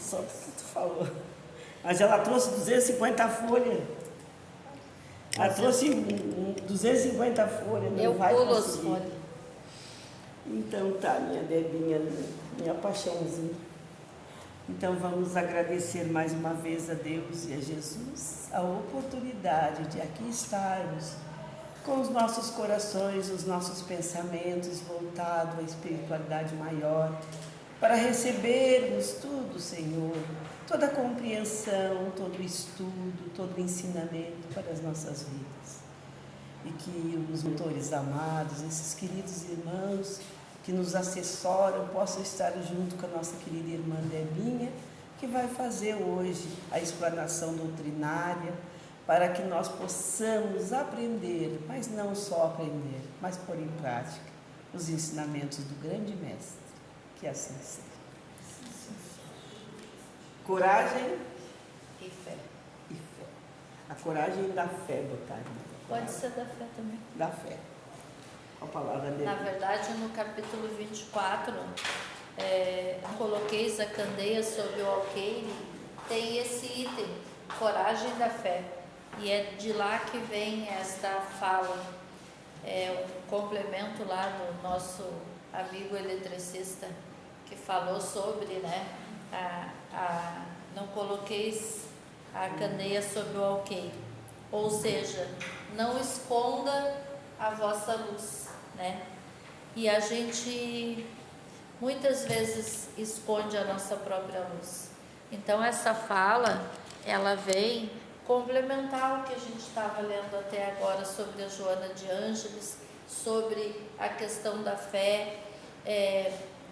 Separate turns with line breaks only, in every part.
só porque tu falou. Mas ela trouxe 250 folhas. Ela trouxe 250 folhas, não vai conseguir. Eu pulo as folhas. Então tá, minha Debinha, minha paixãozinha. Então vamos agradecer mais uma vez a Deus e a Jesus a oportunidade de aqui estarmos com os nossos corações, os nossos pensamentos voltados à espiritualidade maior, para recebermos tudo, Senhor, toda a compreensão, todo o estudo, todo o ensinamento para as nossas vidas. E que os mentores amados, esses queridos irmãos que nos assessoram, possam estar junto com a nossa querida irmã Debinha, que vai fazer hoje a explanação doutrinária, para que nós possamos aprender, mas não só aprender, mas pôr em prática os ensinamentos do grande mestre. Que assim seja. Coragem
e fé.
E fé. A coragem da fé, botar.
Pode ser da fé também.
Da fé. A palavra dele.
Na verdade, no capítulo 24, coloqueis a candeia sobre o alqueire, tem esse item, coragem da fé. E é de lá que vem esta fala, um complemento lá do nosso amigo eletricista, que falou sobre, né, não coloqueis a candeia sobre o alqueire, ou seja, não esconda a vossa luz, né? E a gente muitas vezes esconde a nossa própria luz. Então essa fala, ela vem complementar o que a gente estava lendo até agora sobre a Joana de Ângeles, sobre a questão da fé,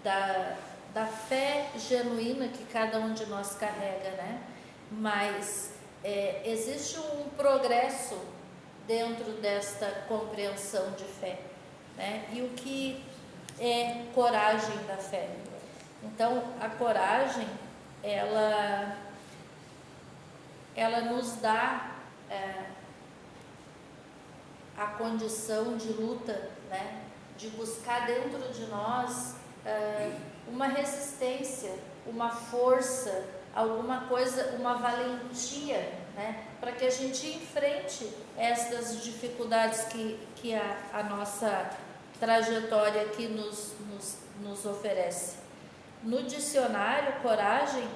da fé genuína que cada um de nós carrega, né? Mas existe um progresso dentro desta compreensão de fé, né? E o que é coragem da fé? Então, a coragem, ela nos dá a condição de luta, né? De buscar dentro de nós uma resistência, uma força, alguma coisa, uma valentia, né? Para que a gente enfrente estas dificuldades que a nossa trajetória aqui nos oferece. No dicionário, coragem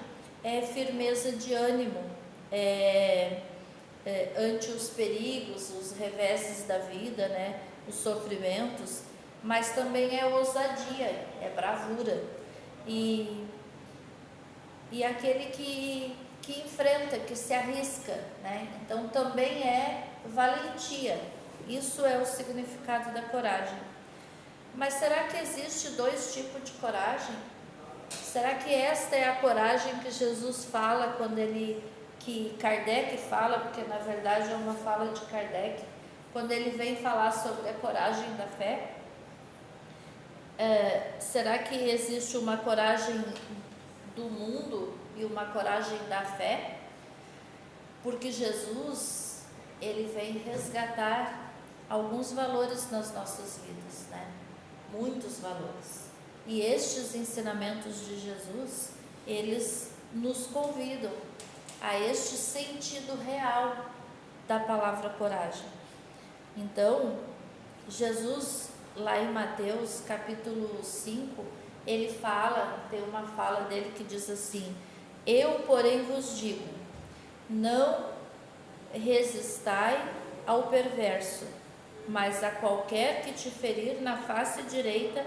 é firmeza de ânimo, ante os perigos, os reveses da vida, né? Os sofrimentos, mas também é ousadia, é bravura. E aquele que enfrenta, que se arrisca, né? Então também é valentia. Isso é o significado da coragem. Mas será que existe dois tipos de coragem? Será que esta é a coragem que Jesus fala que Kardec fala, porque na verdade é uma fala de Kardec, quando ele vem falar sobre a coragem da fé? Será que existe uma coragem do mundo e uma coragem da fé? Porque Jesus, ele vem resgatar alguns valores nas nossas vidas, né? Muitos valores. E estes ensinamentos de Jesus, eles nos convidam a este sentido real da palavra coragem. Então, Jesus, lá em Mateus capítulo 5, ele fala, tem uma fala dele que diz assim: eu, porém, vos digo, não resistai ao perverso, mas a qualquer que te ferir na face direita,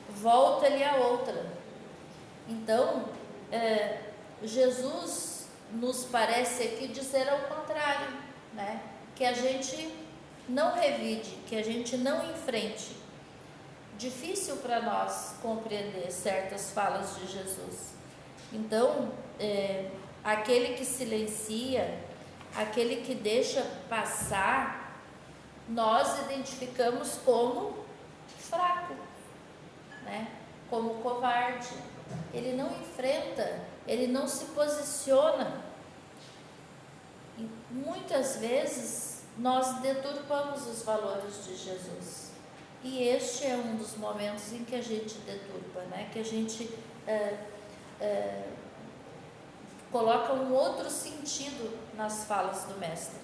volta-lhe a outra. Então, Jesus nos parece aqui dizer ao contrário, né? Que a gente não revide, que a gente não enfrente. Difícil para nós compreender certas falas de Jesus. Então, aquele que silencia, aquele que deixa passar, nós identificamos como fraco, né? Como covarde. Ele não enfrenta, ele não se posiciona. E muitas vezes nós deturpamos os valores de Jesus. E este é um dos momentos em que a gente deturpa, né? Que a gente coloca um outro sentido nas falas do Mestre.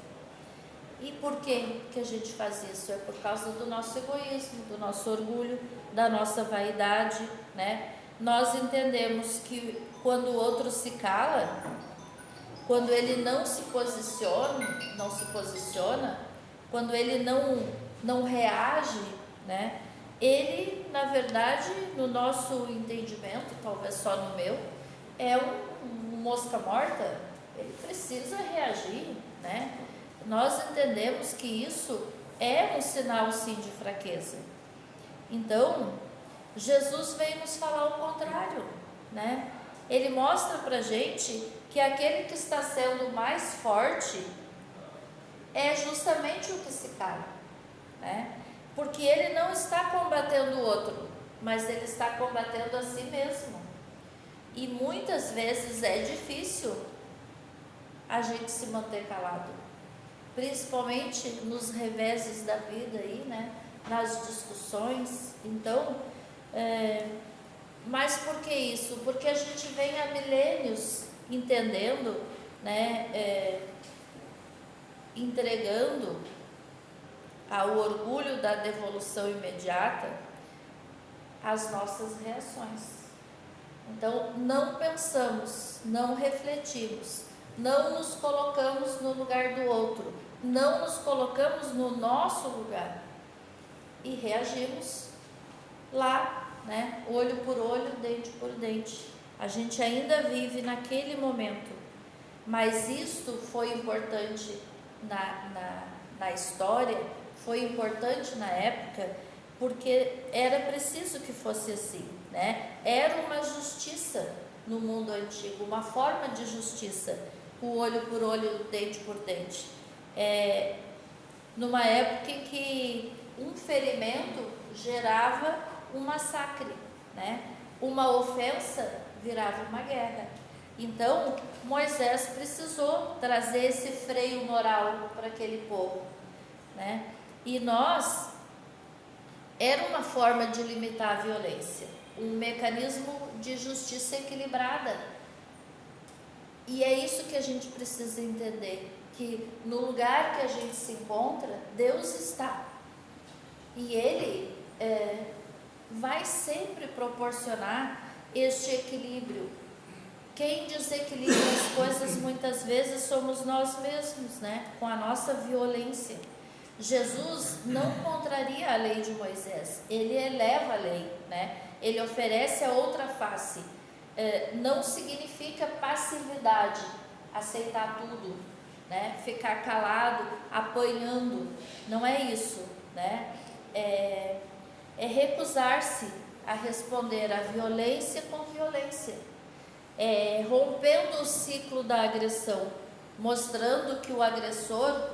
E por que a gente faz isso? É por causa do nosso egoísmo, do nosso orgulho, da nossa vaidade, né? Nós entendemos que quando o outro se cala, quando ele não se posiciona, quando ele não reage, né? Ele, na verdade, no nosso entendimento, talvez só no meu, é um mosca morta. Ele precisa reagir, né? Nós entendemos que isso é um sinal, sim, de fraqueza. Então, Jesus veio nos falar o contrário, né? Ele mostra pra gente que aquele que está sendo mais forte é justamente o que se cala, né? Porque ele não está combatendo o outro, mas ele está combatendo a si mesmo. E muitas vezes é difícil a gente se manter calado, principalmente nos reveses da vida aí, né? Nas discussões. Então, mas por que isso? Porque a gente vem há milênios entendendo, né? Entregando ao orgulho da devolução imediata as nossas reações. Então, não pensamos, não refletimos, não nos colocamos no lugar do outro, não nos colocamos no nosso lugar e reagimos lá, né? Olho por olho, dente por dente. A gente ainda vive naquele momento, mas isto foi importante na história, foi importante na época, porque era preciso que fosse assim, né? Era uma justiça no mundo antigo, uma forma de justiça, o olho por olho, dente por dente. Numa época em que um ferimento gerava um massacre, né? Uma ofensa virava uma guerra. Então, Moisés precisou trazer esse freio moral para aquele povo, né? E era uma forma de limitar a violência, um mecanismo de justiça equilibrada. E é isso que a gente precisa entender, que no lugar que a gente se encontra, Deus está. E Ele vai sempre proporcionar este equilíbrio. Quem desequilibra as coisas muitas vezes somos nós mesmos, né? Com a nossa violência. Jesus não contraria a lei de Moisés, ele eleva a lei, né? Ele oferece a outra face. Não significa passividade, aceitar tudo, né? Ficar calado, apanhando, não é isso, né? É recusar-se a responder à violência com violência, rompendo o ciclo da agressão, mostrando que o agressor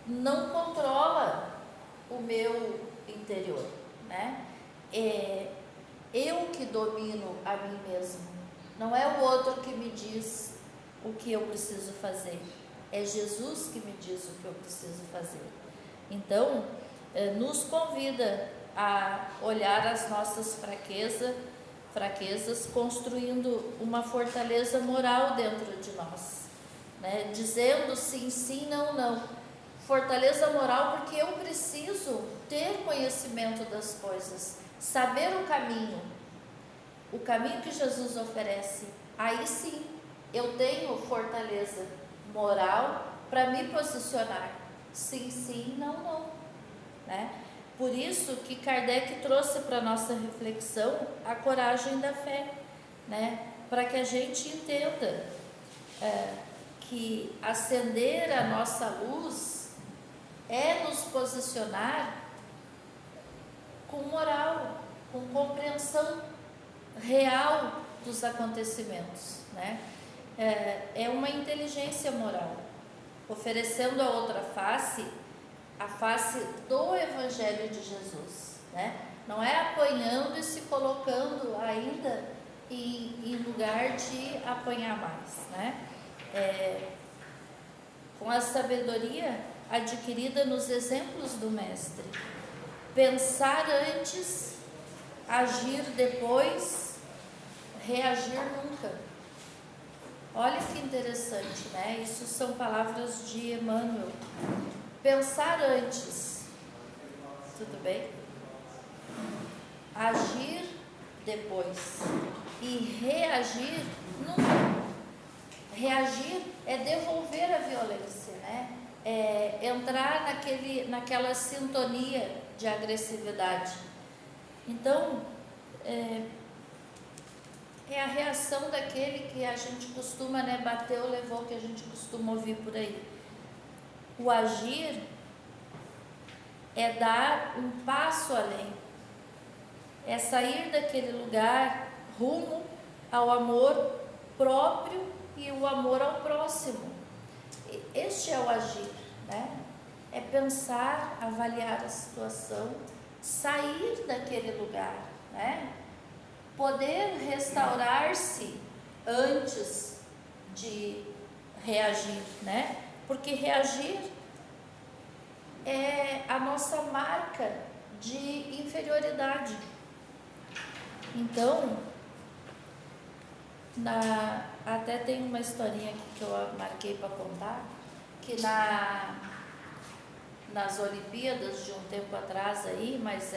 não controla o meu interior, né? Eu que domino a mim mesmo, não é o outro que me diz o que eu preciso fazer, é Jesus que me diz o que eu preciso fazer. Então, nos convida a olhar as nossas fraquezas, construindo uma fortaleza moral dentro de nós, né? Dizendo sim, sim, não, não. Fortaleza moral porque eu preciso ter conhecimento das coisas, saber o caminho que Jesus oferece. Aí sim, eu tenho fortaleza moral para me posicionar. Sim, sim, não, não, né? Por isso que Kardec trouxe para a nossa reflexão a coragem da fé, né? Para que a gente entenda que acender a nossa luz é nos posicionar com moral, com compreensão real dos acontecimentos, né? É uma inteligência moral, oferecendo a outra face, a face do Evangelho de Jesus, né? Não é apanhando e se colocando ainda em lugar de apanhar mais, né? Com a sabedoria adquirida nos exemplos do Mestre, pensar antes, agir depois, reagir nunca. Olha que interessante, né? Isso são palavras de Emmanuel. Pensar antes, tudo bem? Agir depois. E reagir nunca. Reagir é devolver a violência, né? É entrar naquela sintonia de agressividade. Então, é a reação daquele que a gente costuma, né, bateu, levou, que a gente costuma ouvir por aí. O agir é dar um passo além, é sair daquele lugar rumo ao amor próprio e o amor ao próximo. Este é o agir, né? É pensar, avaliar a situação, sair daquele lugar, né? Poder restaurar-se antes de reagir, né? Porque reagir é a nossa marca de inferioridade. Então, até tem uma historinha aqui que eu marquei para contar, que nas Olimpíadas de um tempo atrás aí, mas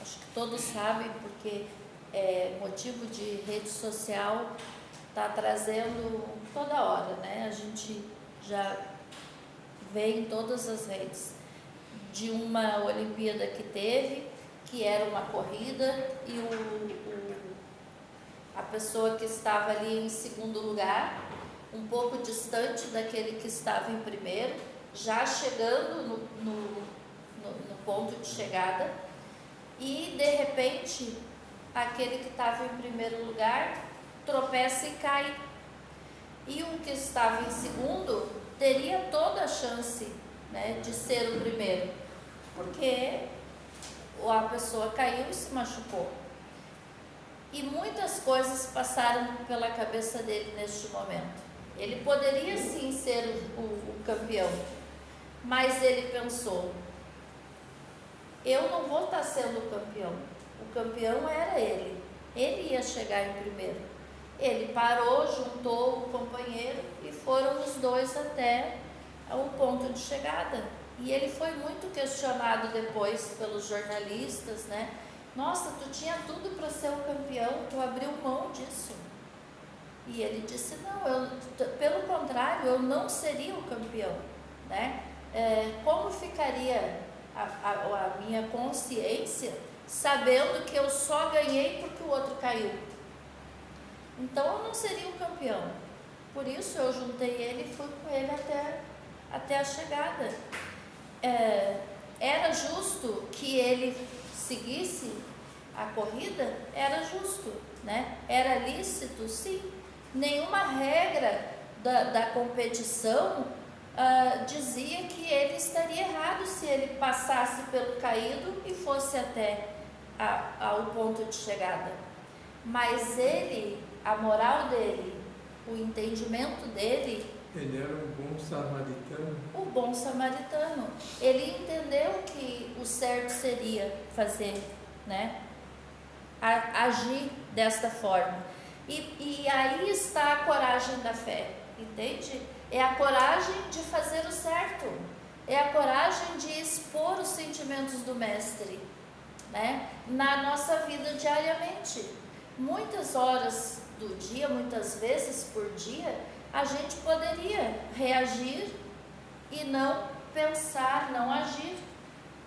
acho que todos sabem, porque motivo de rede social está trazendo toda hora, né? A gente já vê em todas as redes de uma Olimpíada que teve, que era uma corrida, e a pessoa que estava ali em segundo lugar, um pouco distante daquele que estava em primeiro, já chegando no ponto de chegada, e de repente aquele que estava em primeiro lugar tropeça e cai, e o que estava em segundo teria toda a chance, né, de ser o primeiro, porque a pessoa caiu e se machucou. E muitas coisas passaram pela cabeça dele neste momento. Ele poderia sim ser o campeão, mas ele pensou: eu não vou estar sendo o campeão. O campeão era ele ia chegar em primeiro. Ele parou, juntou o companheiro e foram os dois até o ponto de chegada. E ele foi muito questionado depois pelos jornalistas, né? Nossa, tu tinha tudo para ser o campeão, tu abriu mão disso. E ele disse: não, pelo contrário, eu não seria o campeão, né? Como ficaria a minha consciência sabendo que eu só ganhei porque o outro caiu? Então eu não seria o campeão. Por isso eu juntei ele e fui com ele até a chegada. Era justo que ele seguisse a corrida? Era justo, né? Era lícito? Sim. Nenhuma regra da competição dizia que ele estaria errado se ele passasse pelo caído e fosse até ao ponto de chegada. Mas a moral dele, o entendimento dele...
Ele era um bom samaritano.
O bom samaritano. Ele entendeu que o certo seria fazer, né? Agir desta forma. E aí está a coragem da fé, entende? É a coragem de fazer o certo. É a coragem de expor os sentimentos do Mestre, né? Na nossa vida diariamente. Muitas horas do dia, muitas vezes por dia, a gente poderia reagir e não pensar, não agir.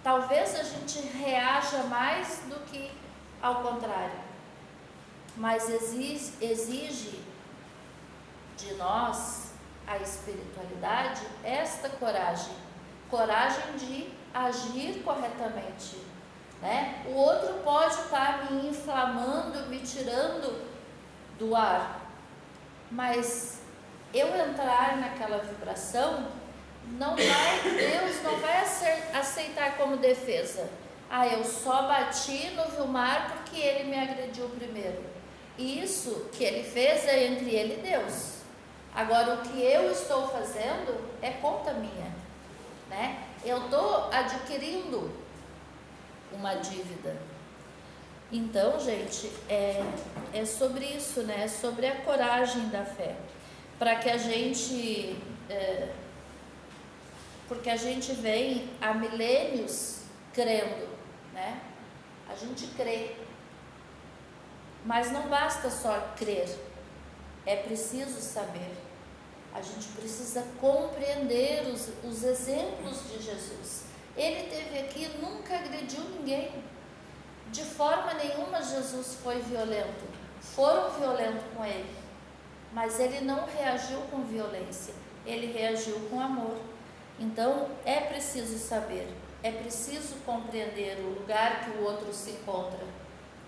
Talvez a gente reaja mais do que ao contrário, mas exige de nós, a espiritualidade, esta coragem de agir corretamente, né? O outro pode estar me inflamando, me tirando do ar, mas eu entrar naquela vibração, Deus não vai aceitar como defesa. Eu só bati no Vilmar porque ele me agrediu primeiro. Isso que ele fez é entre ele e Deus. Agora, o que eu estou fazendo é conta minha, né? Eu estou adquirindo uma dívida. Então, gente, é sobre isso, né? É sobre a coragem da fé. Para que a gente... porque a gente vem há milênios crendo, né? A gente crê. Mas não basta só crer. É preciso saber. A gente precisa compreender os exemplos de Jesus. Ele esteve aqui e nunca agrediu ninguém. De forma nenhuma Jesus foi violento. Foram violentos com ele. Mas ele não reagiu com violência. Ele reagiu com amor. Então, é preciso saber. É preciso compreender o lugar que o outro se encontra,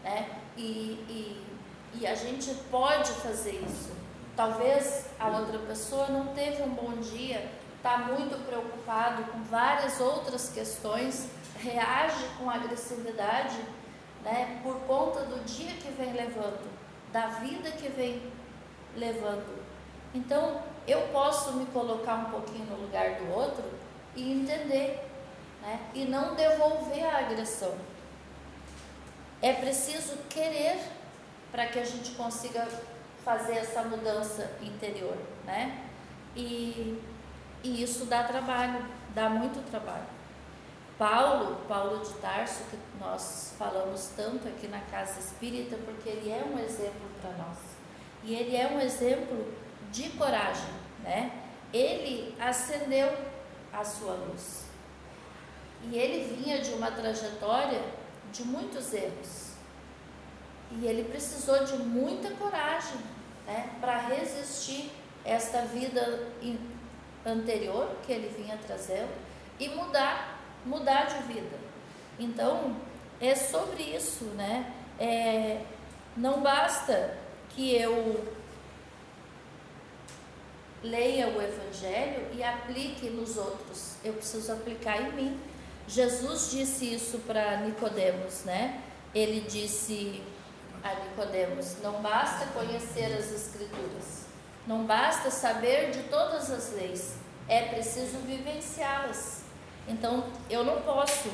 né? E a gente pode fazer isso. Talvez a outra pessoa não teve um bom dia, está muito preocupado com várias outras questões, reage com agressividade, né, por conta do dia que vem levando, da vida que vem levando. Então, eu posso me colocar um pouquinho no lugar do outro e entender, né, e não devolver a agressão. É preciso querer para que a gente consiga fazer essa mudança interior, né? E isso dá trabalho, dá muito trabalho. Paulo de Tarso, que nós falamos tanto aqui na Casa Espírita, porque ele é um exemplo para nós. E ele é um exemplo de coragem, né? Ele acendeu a sua luz. E ele vinha de uma trajetória de muitos erros. E ele precisou de muita coragem, né, para resistir esta vida anterior que ele vinha trazendo e mudar de vida. Então, é sobre isso, né? Não basta que eu leia o Evangelho e aplique nos outros, eu preciso aplicar em mim. Jesus disse isso para Nicodemos, né? Ele disse a Nicodemos: não basta conhecer as Escrituras, não basta saber de todas as leis, é preciso vivenciá-las. Então, eu não posso,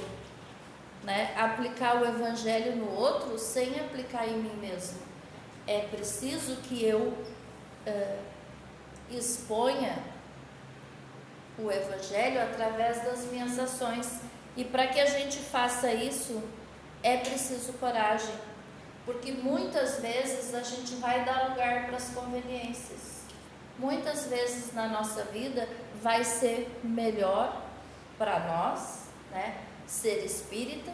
né, aplicar o Evangelho no outro sem aplicar em mim mesmo. É preciso que eu exponha o Evangelho através das minhas ações. E para que a gente faça isso, é preciso coragem. Porque muitas vezes a gente vai dar lugar para as conveniências. Muitas vezes na nossa vida vai ser melhor para nós, né, ser espírita.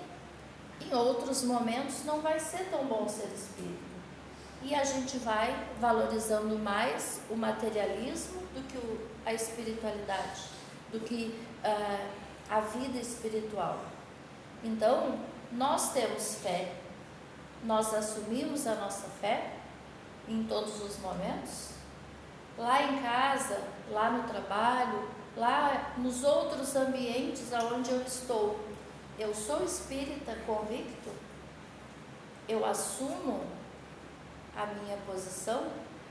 Em outros momentos não vai ser tão bom ser espírita. E a gente vai valorizando mais o materialismo do que a espiritualidade, do que a vida espiritual. Então, nós temos fé. Nós assumimos a nossa fé em todos os momentos, lá em casa, lá no trabalho, lá nos outros ambientes onde eu estou. Eu sou espírita convicto? Eu assumo a minha posição?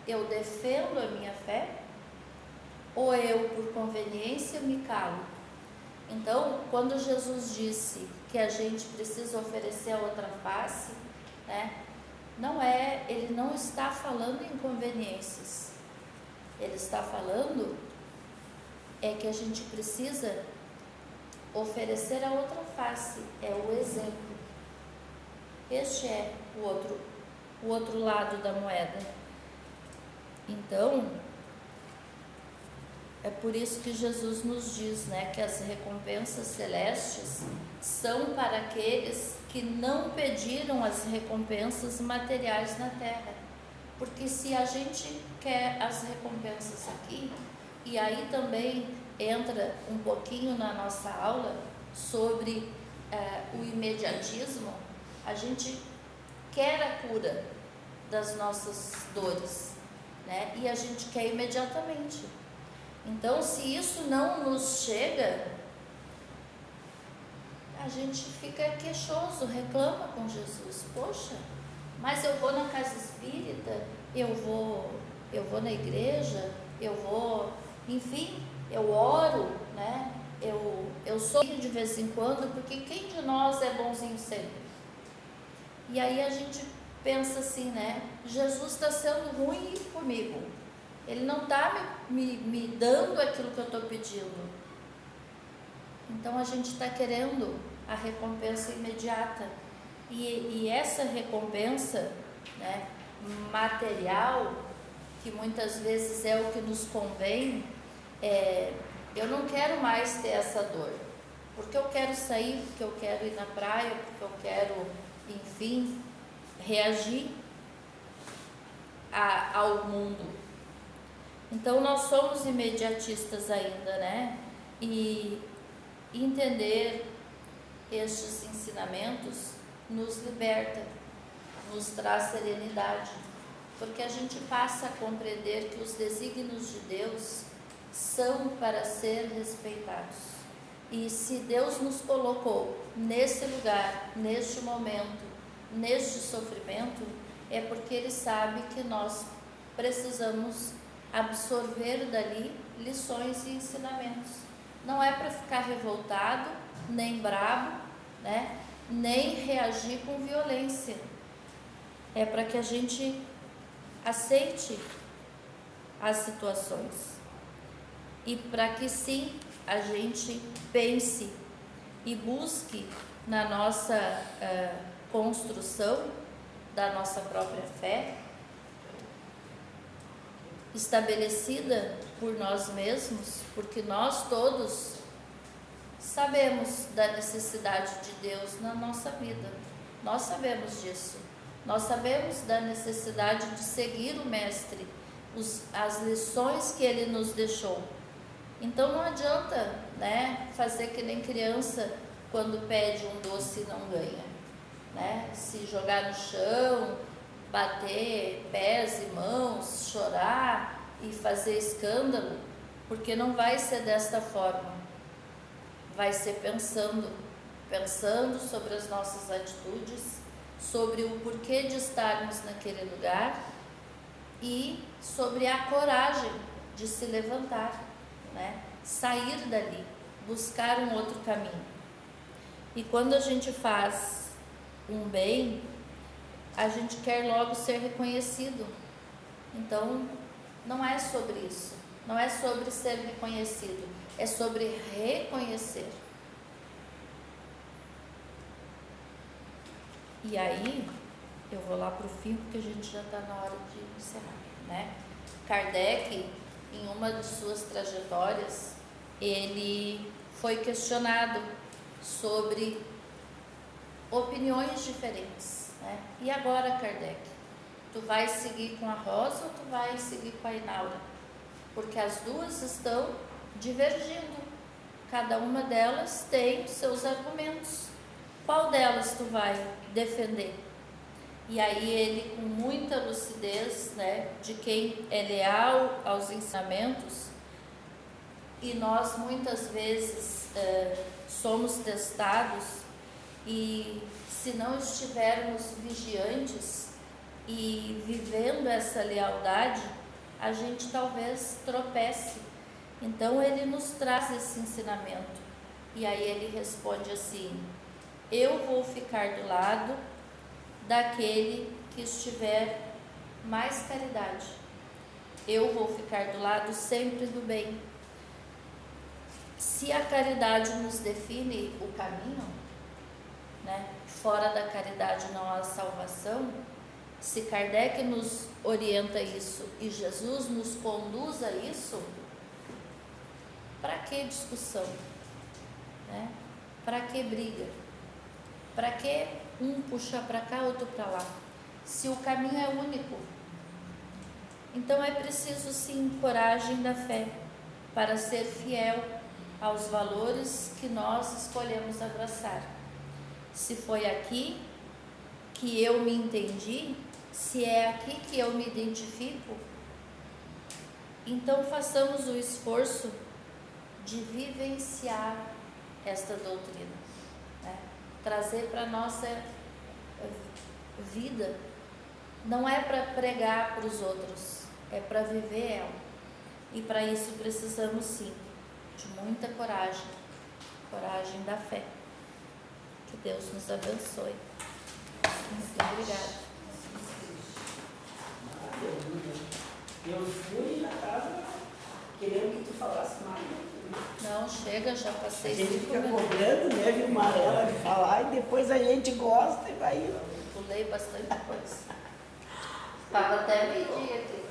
Eu defendo a minha fé? Ou eu, por conveniência, me calo? Então, quando Jesus disse que a gente precisa oferecer a outra face, né, ele não está falando em conveniências. Ele está falando que a gente precisa oferecer a outra face, é o exemplo. Este é o outro lado da moeda. Então, é por isso que Jesus nos diz, né, que as recompensas celestes são para aqueles que não pediram as recompensas materiais na terra. Porque se a gente quer as recompensas aqui, e aí também entra um pouquinho na nossa aula sobre o imediatismo, a gente quer a cura das nossas dores, né? E a gente quer imediatamente. Então, se isso não nos chega, a gente fica queixoso, reclama com Jesus. Poxa, mas eu vou na casa espírita, eu vou na igreja, enfim, eu oro, né? Eu sou de vez em quando, porque quem de nós é bonzinho sempre? E aí a gente pensa assim, né? Jesus está sendo ruim comigo. Ele não está me dando aquilo que eu estou pedindo. Então a gente está querendo a recompensa imediata. E essa recompensa, né, material, que muitas vezes é o que nos convém, eu não quero mais ter essa dor. Porque eu quero sair, porque eu quero ir na praia, porque eu quero, enfim, reagir ao mundo. Então nós somos imediatistas ainda, né? E entender estes ensinamentos nos liberta, nos traz serenidade, porque a gente passa a compreender que os desígnios de Deus são para ser respeitados. E se Deus nos colocou nesse lugar, neste momento, neste sofrimento, é porque Ele sabe que nós precisamos absorver dali lições e ensinamentos. Não é para ficar revoltado, nem bravo, né? Nem reagir com violência. É para que a gente aceite as situações. E para que sim, a gente pense e busque na nossa construção da nossa própria fé, estabelecida por nós mesmos, porque nós todos sabemos da necessidade de Deus na nossa vida. Nós sabemos disso. Nós sabemos da necessidade de seguir o Mestre, as lições que Ele nos deixou. Então não adianta, né, fazer que nem criança quando pede um doce e não ganha, né? Se jogar no chão, bater pés e mãos, chorar e fazer escândalo, porque não vai ser desta forma. Vai ser pensando sobre as nossas atitudes, sobre o porquê de estarmos naquele lugar e sobre a coragem de se levantar, né? Sair dali, buscar um outro caminho. E quando a gente faz um bem, a gente quer logo ser reconhecido. Então, não é sobre isso, não é sobre ser reconhecido, é sobre reconhecer. E aí, eu vou lá para o fim, porque a gente já está na hora de encerrar, né? Kardec, em uma de suas trajetórias, ele foi questionado sobre opiniões diferentes, né? E agora, Kardec, tu vai seguir com a Rosa ou tu vai seguir com a Inaura? Porque as duas estão divergindo, cada uma delas tem seus argumentos. Qual delas tu vai defender? E aí ele, com muita lucidez, né, de quem é leal aos ensinamentos, e nós muitas vezes somos testados, e se não estivermos vigiantes e vivendo essa lealdade, a gente talvez tropece. Então ele nos traz esse ensinamento, e aí ele responde assim: eu vou ficar do lado daquele que estiver mais caridade. Eu vou ficar do lado sempre do bem. Se a caridade nos define o caminho, né? Fora da caridade não há salvação. Se Kardec nos orienta isso e Jesus nos conduz a isso, para que discussão, né? Para que briga? Para que um puxa para cá, outro para lá? Se o caminho é único. Então é preciso sim coragem da fé para ser fiel aos valores que nós escolhemos abraçar. Se foi aqui que eu me entendi, se é aqui que eu me identifico, então façamos o esforço de vivenciar esta doutrina, né? Trazer para a nossa vida. Não é para pregar para os outros, é para viver ela. E para isso precisamos sim de muita coragem, coragem da fé. Que Deus nos abençoe. Muito obrigada.
Eu fui e já estava querendo que tu falasse mais.
Não, chega, já passei
A gente
5
fica
minutos.
cobrando, né, Vilmarela, de falar e depois a gente gosta e vai indo.
Pulei bastante coisa. Estava até meio-dia aqui.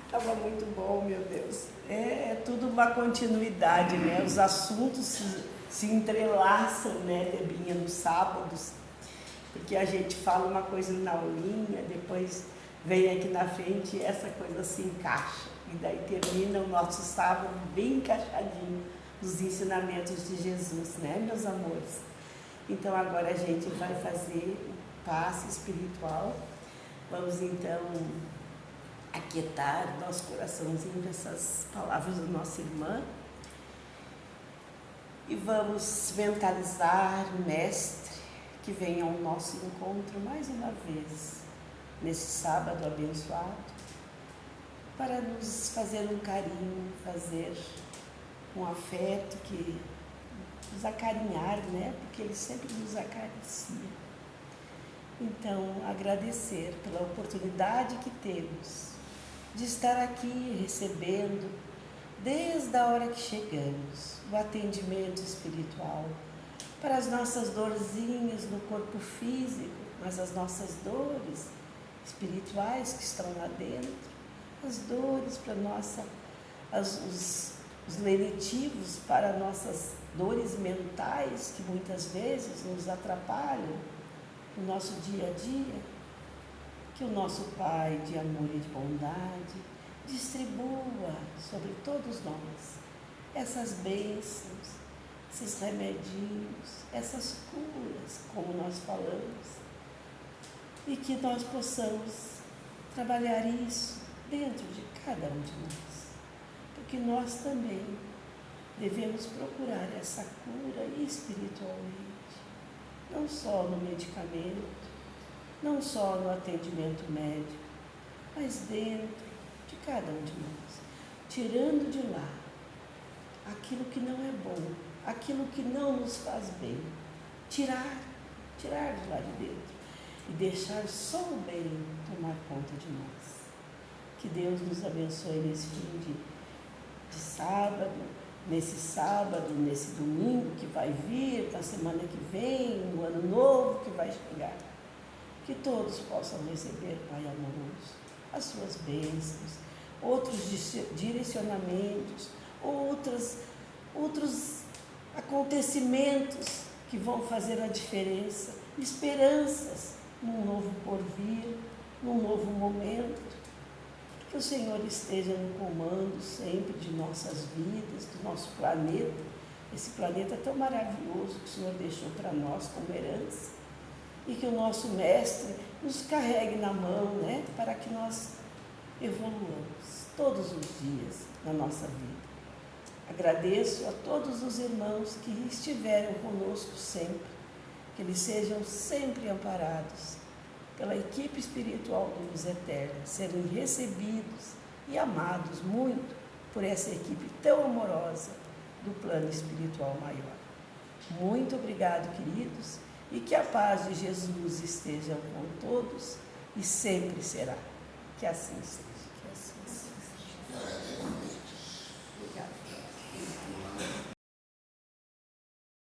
Estava muito bom, meu Deus. É tudo uma continuidade, né? Os assuntos se entrelaçam, né, Debinha, nos sábados, porque a gente fala uma coisa na aulinha, depois vem aqui na frente e essa coisa se encaixa. E daí termina o nosso sábado bem encaixadinho nos ensinamentos de Jesus, né, meus amores? Então agora a gente vai fazer o passe espiritual. Vamos então aquietar nosso coraçãozinho com essas palavras da nossa irmã. E vamos mentalizar o Mestre que vem ao nosso encontro mais uma vez, nesse sábado abençoado, para nos fazer um carinho, fazer um afeto, que nos acarinhar, né? Porque Ele sempre nos acaricia. Então, agradecer pela oportunidade que temos de estar aqui recebendo, desde a hora que chegamos, o atendimento espiritual para as nossas dorzinhas no corpo físico, mas as nossas dores espirituais que estão lá dentro, as dores para os lenitivos para nossas dores mentais que muitas vezes nos atrapalham no nosso dia a dia. Que o nosso Pai de amor e de bondade distribua sobre todos nós essas bênçãos, esses remedinhos, essas curas, como nós falamos, e que nós possamos trabalhar isso dentro de cada um de nós, porque nós também devemos procurar essa cura espiritualmente, não só no medicamento, não só no atendimento médico, mas dentro de cada um de nós, tirando de lá aquilo que não é bom, aquilo que não nos faz bem, tirar de lá de dentro e deixar só o bem tomar conta de nós. Que Deus nos abençoe nesse fim de sábado, nesse domingo que vai vir, na semana que vem, no ano novo que vai chegar. Que todos possam receber, Pai amoroso, as suas bênçãos, outros direcionamentos, outros acontecimentos que vão fazer a diferença, esperanças num novo porvir, num novo momento. Que o Senhor esteja no comando sempre de nossas vidas, do nosso planeta, esse planeta tão maravilhoso que o Senhor deixou para nós como herança. E que o nosso Mestre nos carregue na mão, né, para que nós evoluamos todos os dias na nossa vida. Agradeço a todos os irmãos que estiveram conosco sempre, que eles sejam sempre amparados pela equipe espiritual do Luz Eterna, serem recebidos e amados muito por essa equipe tão amorosa do plano espiritual maior. Muito obrigado, queridos. E que a paz de Jesus esteja com todos e sempre será. Que assim seja.
Que assim seja.